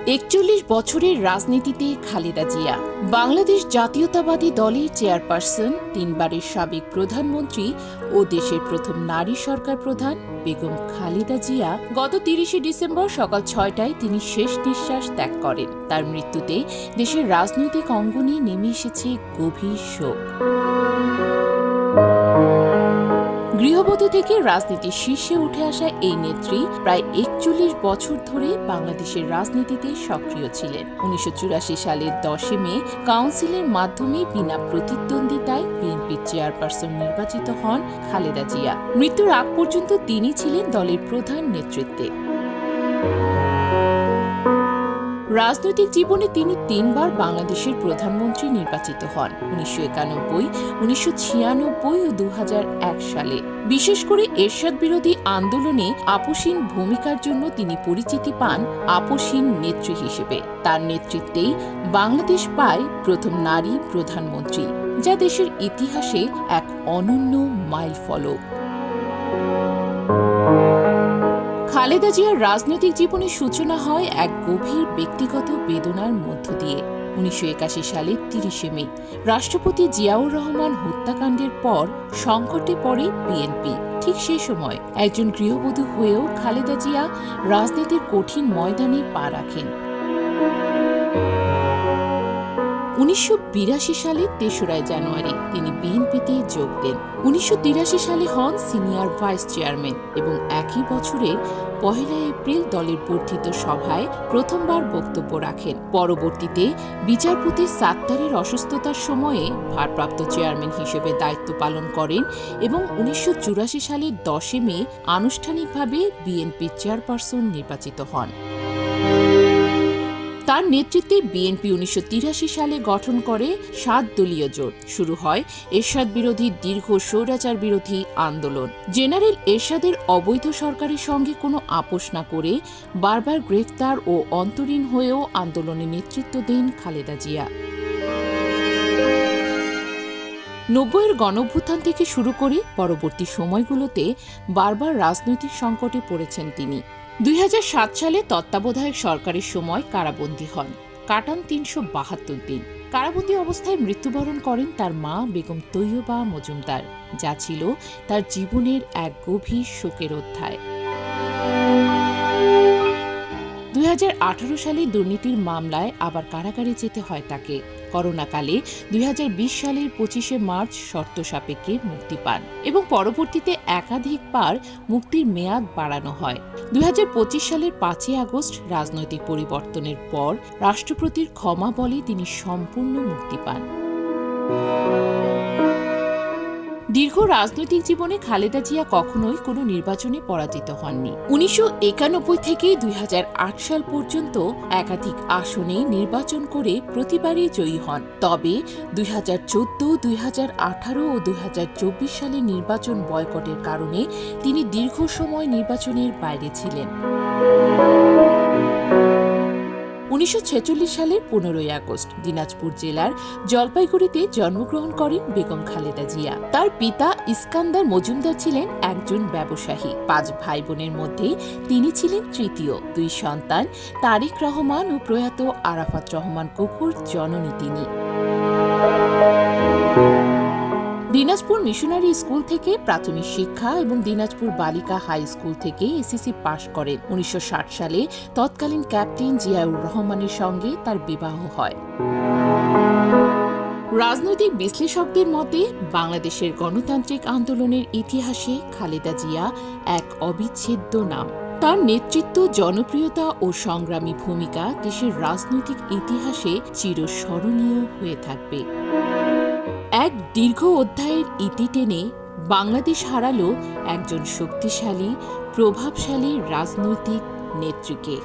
৪১ বছরের রাজনীতিতে খালেদা জিয়া বাংলাদেশ জাতীয়তাবাদী দলের চেয়ারপারসন, ৩ বারের সাবেক প্রধানমন্ত্রী ও দেশের প্রথম নারী সরকার প্রধান বেগম খালেদা জিয়া গত ৩০ ডিসেম্বর সকাল ৬টায় তিনি শেষ নিঃশ্বাস ত্যাগ করেন। তার মৃত্যুতে দেশের রাজনৈতিক অঙ্গনে নেমে এসেছে গভীর শোক। গৃহবধূ থেকে রাজনীতির শীর্ষে উঠে আসা এই নেত্রী প্রায় ৪১ বছর ধরে বাংলাদেশের রাজনীতিতে সক্রিয় ছিলেন। ১৯৮৪ সালের ১০ মে কাউন্সিলের মাধ্যমে বিনা প্রতিদ্বন্দ্বিতায় বিএনপির চেয়ারপারসন নির্বাচিত হন খালেদা জিয়া। মৃত্যুর আগ পর্যন্ত তিনি ছিলেন দলের প্রধান নেতৃত্বে। রাজনৈতিক জীবনে তিনি ৩ বার বাংলাদেশের প্রধানমন্ত্রী নির্বাচিত হন, ১৯৯১, ১৯৯৬ ও ২০০১ সালে। বিশেষ করে এরশাদ বিরোধী আন্দোলনে আপোষহীন ভূমিকার জন্য তিনি পরিচিতি পান আপোষহীন নেত্রী হিসেবে। তার নেতৃত্বেই বাংলাদেশ পায় প্রথম নারী প্রধানমন্ত্রী, যা দেশের ইতিহাসে এক অনন্য মাইলফলক। খালেদা জিয়ার রাজনৈতিক জীবনের সূচনা হয় এক গভীর ব্যক্তিগত বেদনার মধ্য দিয়ে। ১৯৮১ সালের ৩০ মে রাষ্ট্রপতি জিয়াউর রহমান হত্যাকাণ্ডের পর সংকটে পড়ে বিএনপি। ঠিক সে সময় একজন গৃহবধূ হয়েও খালেদা জিয়া রাজনীতির কঠিন ময়দানে পা রাখেন। ১৯৮২ সালের ৩রা জানুয়ারি তিনি বিএনপিতে যোগ দেন। ১৯৮৩ সালে হন সিনিয়র ভাইস চেয়ারম্যান এবং একই বছরের ১ এপ্রিল দলের বর্ধিত সভায় প্রথমবার বক্তব্য রাখেন। পরবর্তীতে বিচারপতি সাত্তারের অসুস্থতার সময়ে ভারপ্রাপ্ত চেয়ারম্যান হিসেবে দায়িত্ব পালন করেন এবং ১৯৮৪ সালের ১০ মে আনুষ্ঠানিকভাবে বিএনপির চেয়ারপারসন নির্বাচিত হন। তার নেতৃত্বে বিএনপি ১৯৮৩ সালে গঠন করে ৭ দলীয় জোট। শুরু হয় এরশাদ বিরোধী দীর্ঘ স্বৈরাচার বিরোধী আন্দোলন। জেনারেল এরশাদের অবৈধ সরকারের সঙ্গে কোনো আপোষ না করে বারবার গ্রেফতার ও অন্তরীণ হয়েও আন্দোলনে নেতৃত্ব দেন খালেদা জিয়া। ৯০-এর গণঅভ্যুত্থান থেকে শুরু করে পরবর্তী সময়গুলোতে বারবার রাজনৈতিক সংকটে পড়েছেন তিনি। ২০০৭ সালে তত্ত্বাবধায়ক সরকারের সময় কারাবন্দী হন, কাটান ৩৭২ দিন। কারাবন্দী অবস্থায় মৃত্যুবরণ করেন তার মা বেগম তৈয়বা মজুমদার, যা ছিল তার জীবনের এক গভীর শোকের অধ্যায়। ২০১৮ সালে দুর্নীতির মামলায় আবার কারাগারে যেতে হয় তাকে। করোনাকালে ২০২০ সালের ২৫ মার্চ শর্ত সাপেক্ষে মুক্তি পান এবং পরবর্তীতে একাধিকবার মুক্তির মেয়াদ বাড়ানো হয়। ২০২৫ সালের ৫ আগস্ট রাজনৈতিক পরিবর্তনের পর রাষ্ট্রপতির ক্ষমা বলে তিনি সম্পূর্ণ মুক্তি পান। দীর্ঘ রাজনৈতিক জীবনে খালেদা জিয়া কখনোই কোনো নির্বাচনে পরাজিত হননি। ১৯৯১ থেকে ২০০৮ সাল পর্যন্ত একাধিক আসনে নির্বাচন করে প্রতিবারই জয়ী হন। তবে ২০১৪, ২০১৮ ও ২০২৪ সালে নির্বাচন বয়কটের কারণে তিনি দীর্ঘ সময় নির্বাচনের বাইরে ছিলেন। ১৯৪৬ সালের ১৫ আগস্ট দিনাজপুর জেলার জলপাইগুড়িতে জন্মগ্রহণ করেন বেগম খালেদা জিয়া। তার পিতা ইস্কান্দার মজুমদার ছিলেন একজন ব্যবসায়ী। ৫ ভাই বোনের মধ্যে তিনি ছিলেন তৃতীয়। ২ সন্তান তারেক রহমান ও প্রয়াত আরাফাত রহমান কুকুর জননী তিনি। দিনাজপুর মিশনারি স্কুল থেকে প্রাথমিক শিক্ষা এবং দিনাজপুর বালিকা হাই স্কুল থেকে এসএসসি পাশ করেন। ১৯৬০ সালে তৎকালীন ক্যাপ্টেন জিয়াউর রহমানের সঙ্গে তার বিবাহ হয়। রাজনৈতিক বিশ্লেষকদের মতে বাংলাদেশের গণতান্ত্রিক আন্দোলনের ইতিহাসে খালেদা জিয়া এক অবিচ্ছেদ্য নাম। তার নেতৃত্ব, জনপ্রিয়তা ও সংগ্রামী ভূমিকা দেশের রাজনৈতিক ইতিহাসে চিরস্মরণীয় হয়ে থাকবে। এক দীর্ঘ অধ্যায়ের ইতি টেনে বাংলাদেশ হারালো একজন শক্তিশালী, প্রভাবশালী রাজনৈতিক নেত্রীকে।